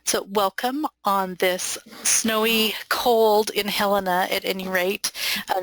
So welcome on this snowy, cold in Helena, at any rate,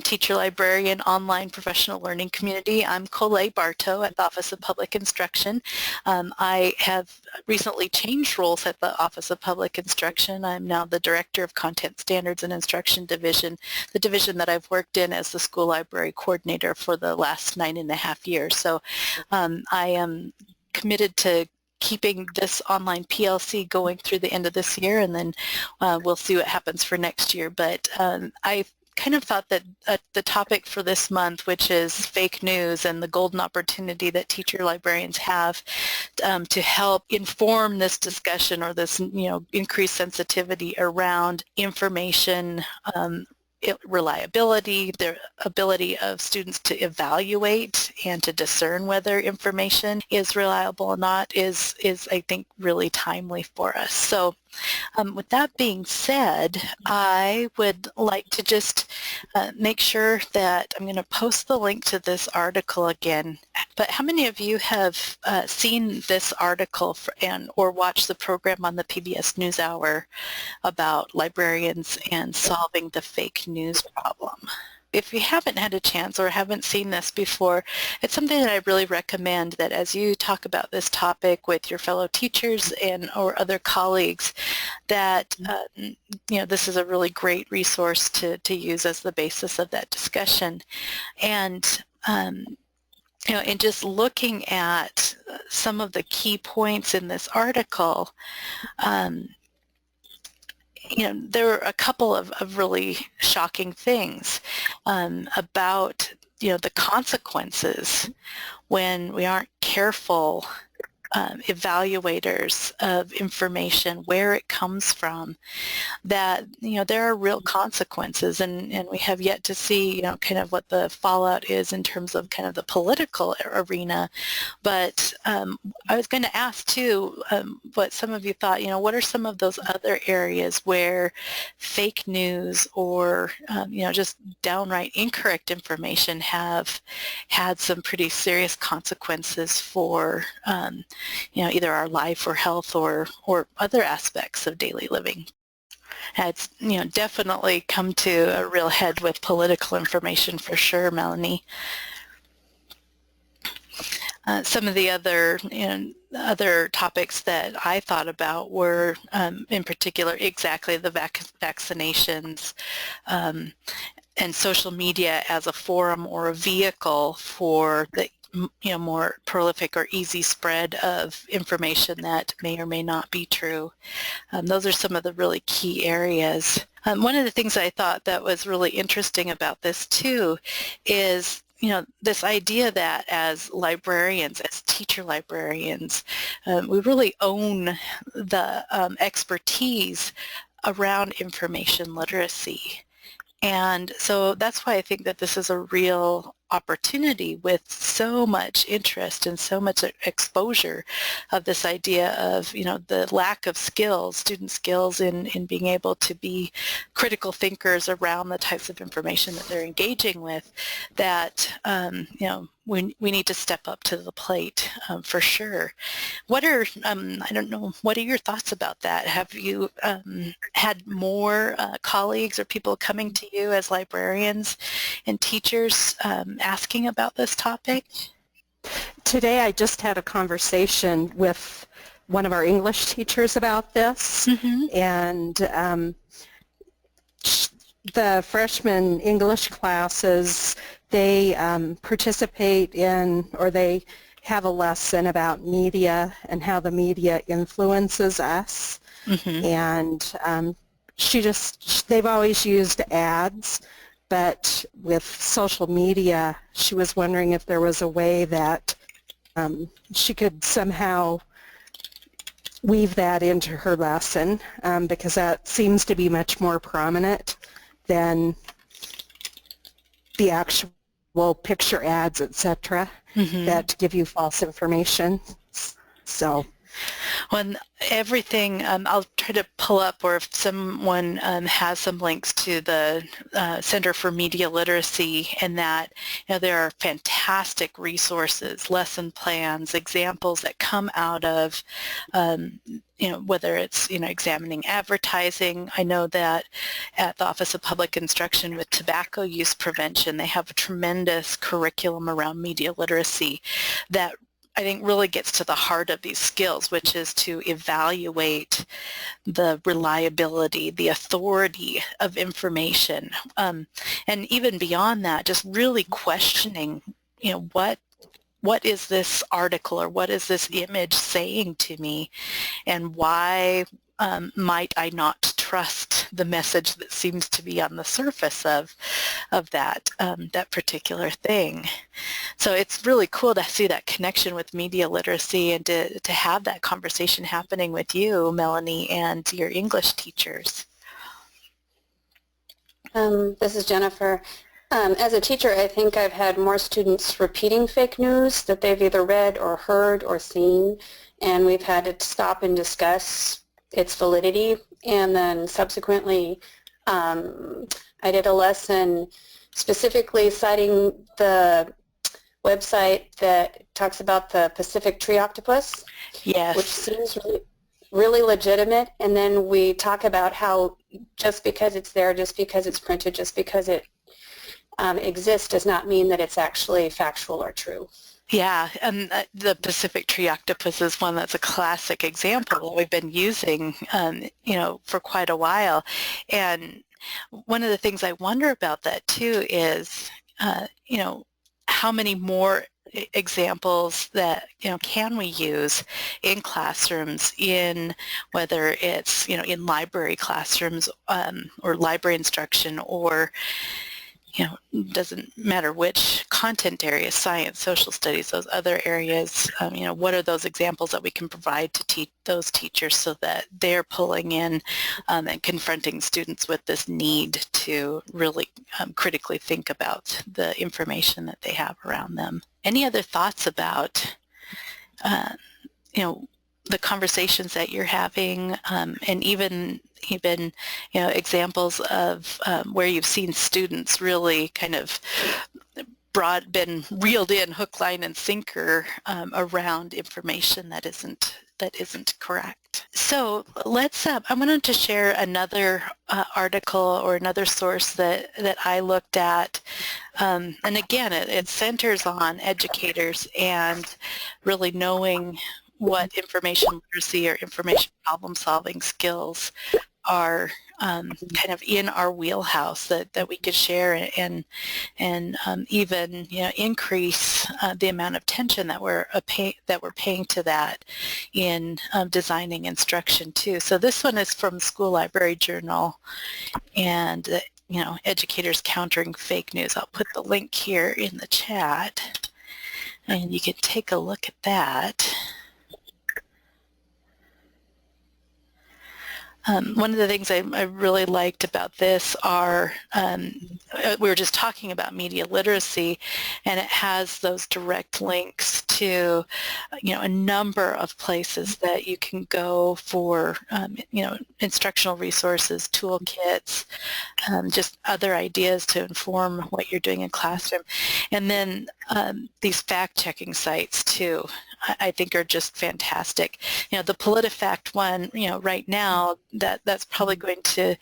Teacher-Librarian online professional learning community. I'm Colette Bartow at the Office of Public Instruction. I have recently changed roles at the Office of Public Instruction. I'm now the Director of Content Standards and Instruction Division, the division that I've worked in as the school library coordinator for the last 9.5 years. So I am committed to keeping this online PLC going through the end of this year, and then we'll see what happens for next year. But I kind of thought that the topic for this month, which is fake news and the golden opportunity that teacher librarians have to help inform this discussion, or this increased sensitivity around information reliability, the ability of students to evaluate and to discern whether information is reliable or not is I think really timely for us. So with that being said, I would like to just make sure that I'm going to post the link to this article again. But how many of you have seen this article or watched the program on the PBS NewsHour about librarians and solving the fake news problem? If you haven't had a chance or haven't seen this before, it's something that I really recommend, that as you talk about this topic with your fellow teachers or other colleagues, that this is a really great resource to use as the basis of that discussion. And in just looking at some of the key points in this article, there are a couple of really shocking things about the consequences when we aren't careful evaluators of information, where it comes from, that there are real consequences, and we have yet to see kind of what the fallout is in terms of kind of the political arena. But I was going to ask too what some of you thought, what are some of those other areas where fake news or just downright incorrect information have had some pretty serious consequences for either our life or health or other aspects of daily living. It's definitely come to a real head with political information, for sure, Melanie. Some of the other topics that I thought about were, in particular, exactly the vaccinations and social media as a forum or a vehicle for the more prolific or easy spread of information that may or may not be true. Those are some of the really key areas. One of the things I thought that was really interesting about this too is this idea that as librarians, as teacher librarians, we really own the expertise around information literacy. And so that's why I think that this is a real opportunity, with so much interest and so much exposure of this idea of the lack of skills, student skills in being able to be critical thinkers around the types of information that they're engaging with, that we need to step up to the plate for sure. What are I don't know, what are your thoughts about that? Have you had more colleagues or people coming to you as librarians and teachers asking about this topic? Today I just had a conversation with one of our English teachers about this, and the freshman English classes, they participate in, or they have a lesson about media and how the media influences us, and they've always used ads. But with social media, she was wondering if there was a way that she could somehow weave that into her lesson, because that seems to be much more prominent than the actual picture ads, etc., that give you false information. So When everything, I'll try to pull up, or if someone has some links to the Center for Media Literacy, and that, there are fantastic resources, lesson plans, examples that come out of, whether it's, examining advertising. I know that at the Office of Public Instruction with tobacco use prevention, they have a tremendous curriculum around media literacy that I think really gets to the heart of these skills, which is to evaluate the reliability, the authority of information, and even beyond that, just really questioning, what is this article or what is this image saying to me, and why might I not trust the message that seems to be on the surface of that particular thing. So it's really cool to see that connection with media literacy, and to have that conversation happening with you, Melanie, and your English teachers. This is Jennifer. As a teacher, I think I've had more students repeating fake news that they've either read or heard or seen, and we've had to stop and discuss its validity. And then subsequently, I did a lesson specifically citing the website that talks about the Pacific tree octopus, Yes. which seems really legitimate. And then we talk about how just because it's there, just because it's printed, just because it exists does not mean that it's actually factual or true. Yeah, and the Pacific tree octopus is one that's a classic example that we've been using, for quite a while. And one of the things I wonder about that too is, how many more examples that, can we use in classrooms, in whether it's, in library classrooms, or library instruction, or doesn't matter which content area, science, social studies, those other areas, what are those examples that we can provide to teach those teachers so that they're pulling in and confronting students with this need to really critically think about the information that they have around them. Any other thoughts about, the conversations that you're having, and even examples of where you've seen students really kind of been reeled in hook, line, and sinker around information that isn't correct. So let's. I wanted to share another article or another source that I looked at, and again, it centers on educators and really knowing what information literacy or information problem-solving skills are kind of in our wheelhouse that we could share, and even increase the amount of attention that we're paying to that in designing instruction too. So this one is from School Library Journal, and educators countering fake news. I'll put the link here in the chat, and you can take a look at that. One of the things I really liked about this are, we were just talking about media literacy, and it has those direct links to, a number of places that you can go for, instructional resources, toolkits, just other ideas to inform what you're doing in classroom. And then these fact-checking sites too, I think are just fantastic. The PolitiFact one, right now, that's probably going to,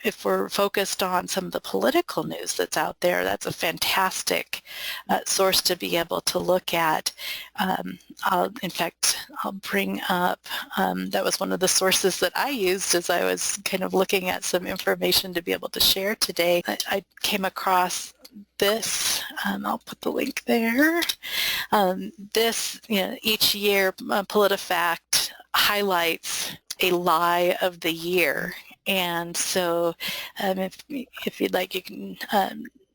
if we're focused on some of the political news that's out there, that's a fantastic source to be able to look at. In fact, I'll bring up, that was one of the sources that I used as I was kind of looking at some information to be able to share today. I came across this, I'll put the link there. This, each year, PolitiFact highlights a lie of the year, and so if you'd like, you can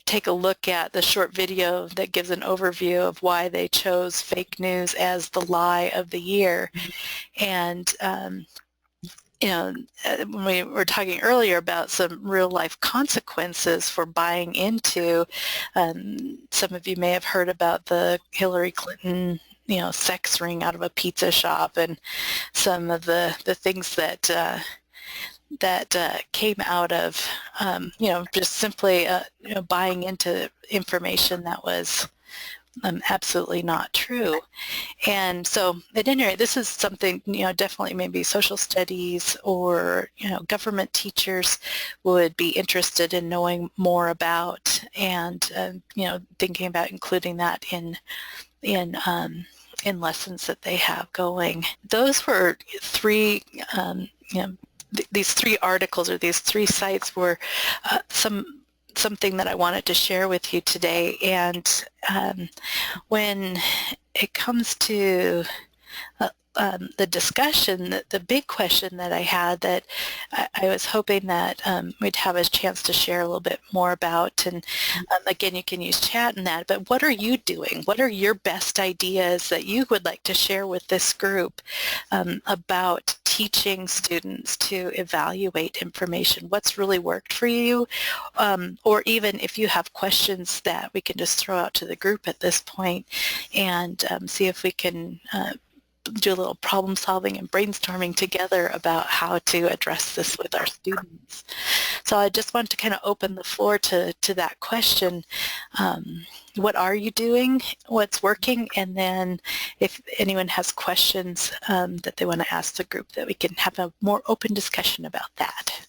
take a look at the short video that gives an overview of why they chose fake news as the lie of the year. And when we were talking earlier about some real-life consequences for buying into, some of you may have heard about the Hillary Clinton sex ring out of a pizza shop, and some of the things that came out of just simply buying into information that was absolutely not true. And so at any rate, this is something, definitely maybe social studies or, government teachers would be interested in knowing more about, and, thinking about including that in lessons that they have going. Those were three, these three articles, or these three sites, were something that I wanted to share with you today. And when it comes to the discussion, the big question that I had, that I was hoping that we'd have a chance to share a little bit more about, and again, you can use chat in that, but what are you doing? What are your best ideas that you would like to share with this group about teaching students to evaluate information? What's really worked for you? Or even if you have questions that we can just throw out to the group at this point, and see if we can do a little problem solving and brainstorming together about how to address this with our students. So I just want to kind of open the floor to that question. What are you doing? What's working? And then if anyone has questions that they want to ask the group, that we can have a more open discussion about that.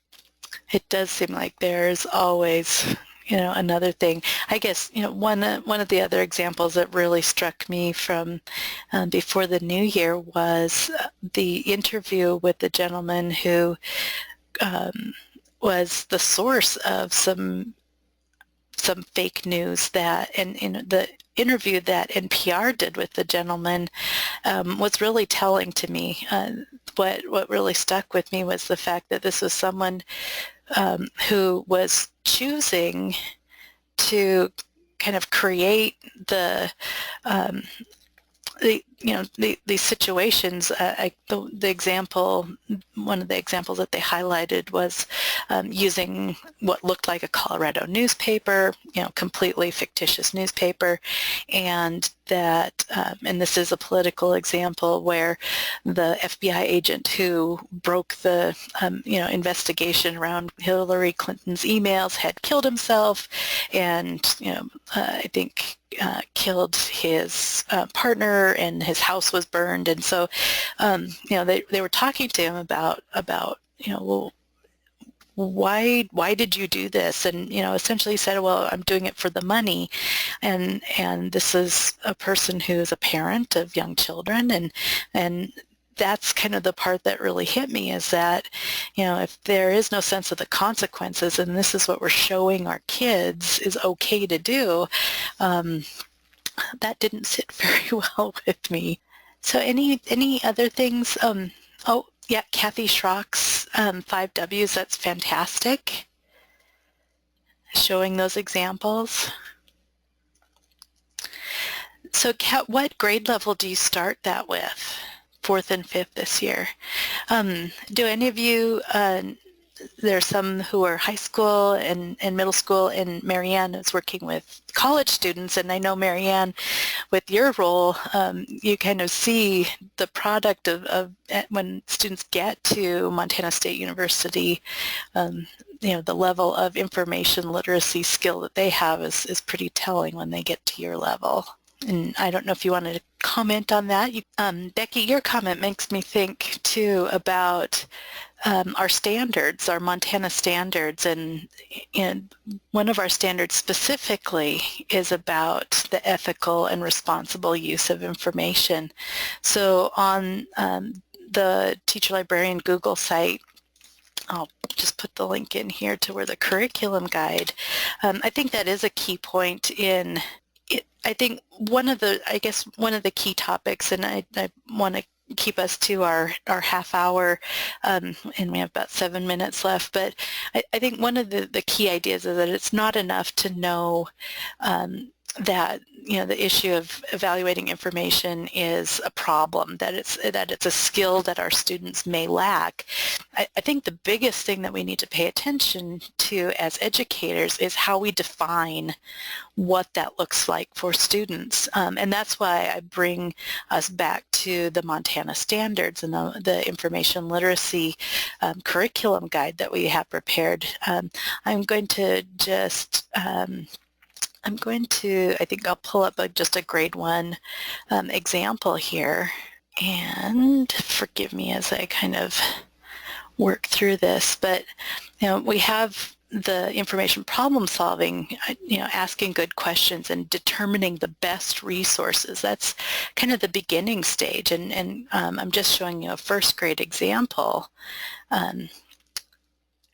It does seem like there's always another thing. I guess, one of the other examples that really struck me from before the new year was the interview with the gentleman who was the source of some fake news, that, and the interview that NPR did with the gentleman was really telling to me. What really stuck with me was the fact that this was someone who was choosing to kind of create these situations. The example, one of the examples that they highlighted was using what looked like a Colorado newspaper, completely fictitious newspaper, and that, and this is a political example, where the FBI agent who broke the, investigation around Hillary Clinton's emails had killed himself, and, I think killed his partner, and his house was burned. And so, they were talking to him about well, why did you do this? And essentially he said, well, I'm doing it for the money. And this is a person who is a parent of young children, and that's kind of the part that really hit me, is that if there is no sense of the consequences, and this is what we're showing our kids is okay to do, that didn't sit very well with me. So any other things? Oh yeah, Kathy Schrock's 5 W's, that's fantastic, showing those examples. So Kat, what grade level do you start that with? 4th and 5th this year. Do any of you, there are some who are high school and middle school, and Marianne is working with college students, and I know, Marianne, with your role, you kind of see the product of when students get to Montana State University, the level of information literacy skill that they have is pretty telling when they get to your level. And I don't know if you wanted to comment on that. Becky, your comment makes me think too about our standards, our Montana standards, and one of our standards specifically is about the ethical and responsible use of information. So on the Teacher-Librarian Google site, I'll just put the link in here to where the curriculum guide. I think that is a key point in it. I think one of the key topics, and I want to keep us to our half hour, and we have about 7 minutes left, but I think one of the key ideas is that it's not enough to know that the issue of evaluating information is a problem, that it's a skill that our students may lack. I think the biggest thing that we need to pay attention to as educators is how we define what that looks like for students. And that's why I bring us back to the Montana standards and the information literacy curriculum guide that we have prepared. I'm going to just I think I'll pull up just a grade 1 example here, and forgive me as I kind of work through this, but we have the information problem solving, asking good questions and determining the best resources. That's kind of the beginning stage, and I'm just showing you a first grade example.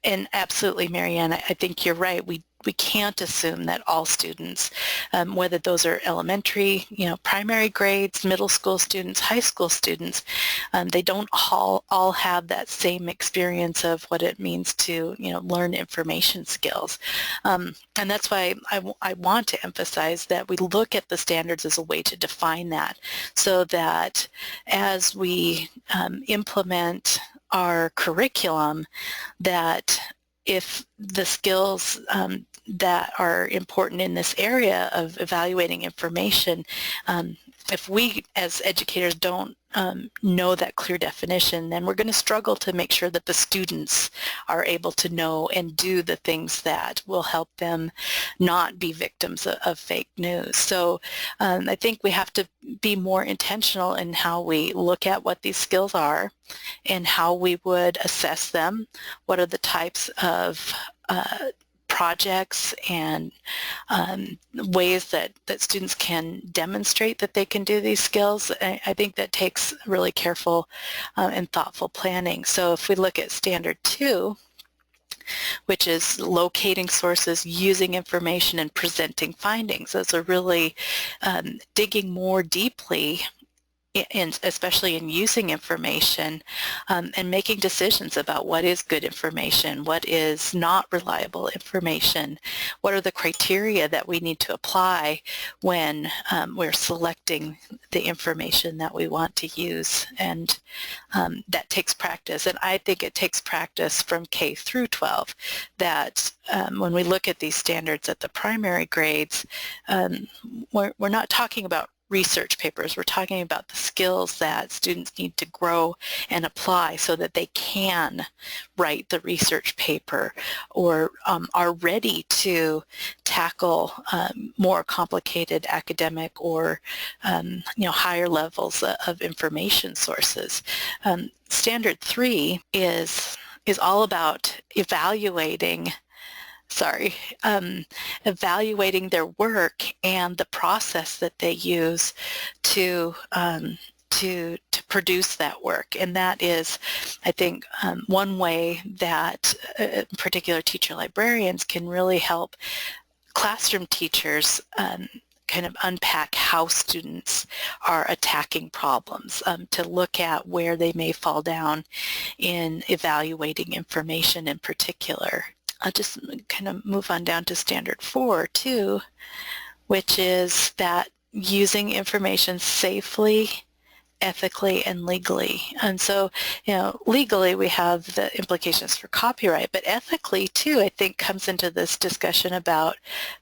And absolutely, Marianne, I think you're right. We can't assume that all students, whether those are elementary, primary grades, middle school students, high school students, they don't all have that same experience of what it means to, learn information skills. And that's why I want to emphasize that we look at the standards as a way to define that, so that as we implement our curriculum, that if the skills that are important in this area of evaluating information, if we as educators don't know that clear definition, then we're going to struggle to make sure that the students are able to know and do the things that will help them not be victims of fake news. So I think we have to be more intentional in how we look at what these skills are and how we would assess them. What are the types of projects and ways that students can demonstrate that they can do these skills. I think that takes really careful and thoughtful planning. So if we look at Standard 2, which is locating sources, using information, and presenting findings, those are really digging more deeply especially in using information and making decisions about what is good information, what is not reliable information, what are the criteria that we need to apply when we're selecting the information that we want to use. And that takes practice, and I think it takes practice from K through 12, that when we look at these standards at the primary grades, we're not talking about research papers. We're talking about the skills that students need to grow and apply so that they can write the research paper or are ready to tackle more complicated academic or higher levels of information sources. Standard 3 is all about evaluating their work and the process that they use to produce that work. And that is, I think, one way that particular teacher librarians can really help classroom teachers kind of unpack how students are attacking problems, to look at where they may fall down in evaluating information in particular. I'll just kind of move on down to Standard 4 too, which is that using information safely, ethically, and legally. And so, legally we have the implications for copyright, but ethically too, I think, comes into this discussion about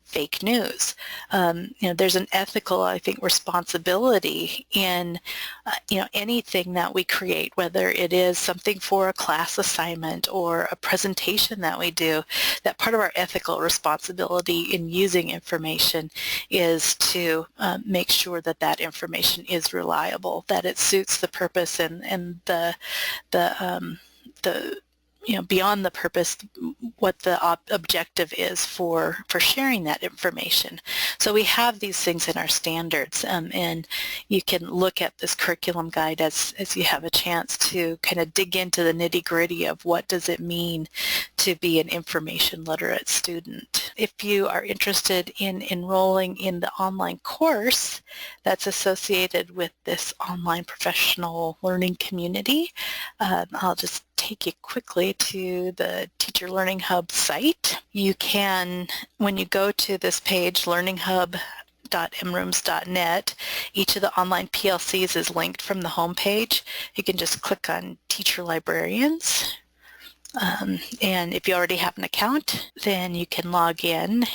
fake news. There's an ethical, I think, responsibility in, anything that we create, whether it is something for a class assignment or a presentation that we do, that part of our ethical responsibility in using information is to make sure that that information is reliable, that it suits the purpose and the beyond the purpose, what the objective is for sharing that information. So we have these things in our standards, and you can look at this curriculum guide as you have a chance to kind of dig into the nitty-gritty of what does it mean to be an information literate student. If you are interested in enrolling in the online course that's associated with this online professional learning community, I'll just take you quickly to the Teacher Learning Hub site. You can, when you go to this page, learninghub.org, support.mrooms.net. Each of the online PLCs is linked from the home page. You can just click on Teacher-Librarians. And if you already have an account, then you can log in